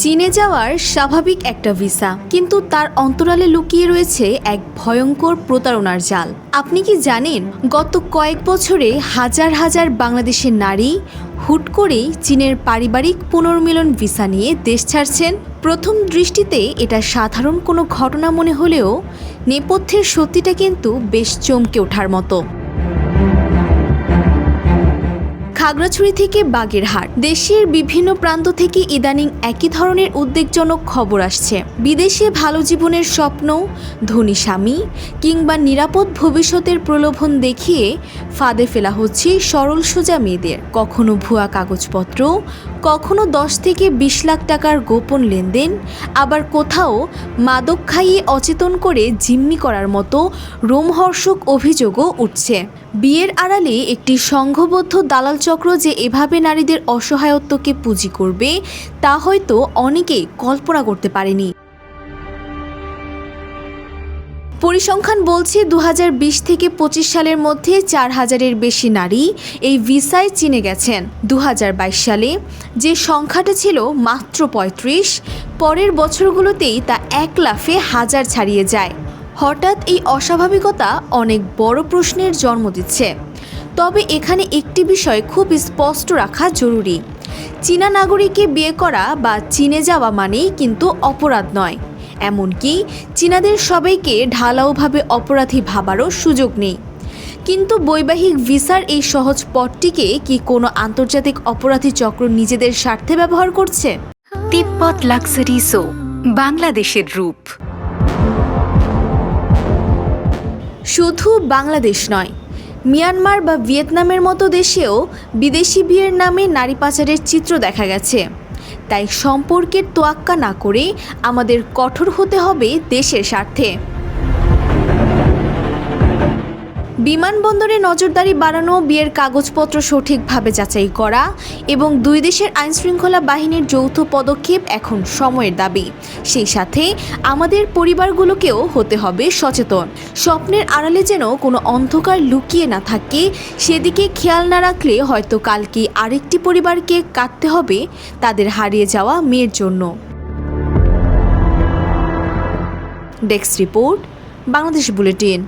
চীনে যাওয়ার স্বাভাবিক একটা ভিসা, কিন্তু তার অন্তরালে লুকিয়ে রয়েছে এক ভয়ঙ্কর প্রতারণার জাল। আপনি কি জানেন, গত কয়েক বছরে হাজার হাজার বাংলাদেশের নারী হুট করেই চীনের পারিবারিক পুনর্মিলন ভিসা নিয়ে দেশ ছাড়ছেন। প্রথম দৃষ্টিতে এটা সাধারণ কোনো ঘটনা মনে হলেও নেপথ্যের সত্যিটা কিন্তু বেশ চমকে ওঠার মতো। খাগড়াছড়ি থেকে বাগেরহাট, দেশের বিভিন্ন প্রান্ত থেকে ইদানিং একই ধরনের উদ্বেগজনক খবর আসছে। বিদেশে ভালো জীবনের স্বপ্ন, ধনী স্বামী কিংবা নিরাপদ ভবিষ্যতের প্রলোভন দেখিয়ে ফাঁদে ফেলা হচ্ছে সরল সোজা মেয়েদের। কখনো ভুয়া কাগজপত্র, কখনো 10 থেকে 20 লাখ টাকার গোপন লেনদেন, আবার কোথাও মাদক খাইয়ে অচেতন করে জিম্মি করার মতো রোমহর্ষক অভিযোগও উঠছে। বিয়ের আড়ালে একটি সংঘবদ্ধ দালাল চক্র যে এভাবে নারীদের অসহায়ত্বকে পুঁজি করবে, তা হয়তো অনেকেই কল্পনা করতে পারেনি। পরিসংখ্যান বলছে 2020 থেকে 25 সালের মধ্যে 4000-এর বেশি নারী এই ভিসায় চীনে গেছেন। 2022 সালে যে সংখ্যাটা ছিল মাত্র 35, পরের বছরগুলোতেই তা 1 লাফে হাজার ছাড়িয়ে যায়। হঠাৎ এই অস্বাভাবিকতা অনেক বড় প্রশ্নের জন্ম দিচ্ছে। তবে এখানে একটি বিষয় খুব স্পষ্ট রাখা জরুরি। চীনা নাগরিককে বিয়ে করা বা চীনে যাওয়া মানেই কিন্তু অপরাধ নয়। এমনকি চীনাদের সবাইকে ঢালাওভাবে অপরাধী ভাবারও সুযোগ নেই। কিন্তু বৈবাহিক ভিসার এই সহজ পথটিকে কি কোনো আন্তর্জাতিক অপরাধী চক্র নিজেদের স্বার্থে ব্যবহার করছে? তিব্বত লাক্সারি সো, বাংলাদেশের রূপ। শুধু বাংলাদেশ নয়, মিয়ানমার বা ভিয়েতনামের মতো দেশেও বিদেশি বিয়ের নামে নারী পাচারের চিত্র দেখা গেছে। তাই সম্পর্কের তোয়াক্কা না করে আমাদের কঠোর হতে হবে দেশের স্বার্থে। বিমানবন্দরে নজরদারি বাড়ানো, বিয়ের কাগজপত্র সঠিকভাবে যাচাই করা এবং দুই দেশের আইনশৃঙ্খলা বাহিনীর যৌথ পদক্ষেপ এখন সময়ের দাবি। সেই সাথে আমাদের পরিবারগুলোকেও হতে হবে সচেতন। স্বপ্নের আড়ালে যেন কোনো অন্ধকার লুকিয়ে না থাকে, সেদিকে খেয়াল না রাখলে হয়তো কালকে আরেকটি পরিবারকে কাটতে হবে তাদের হারিয়ে যাওয়া মেয়ের জন্য। Desk report, Bangladesh bulletin.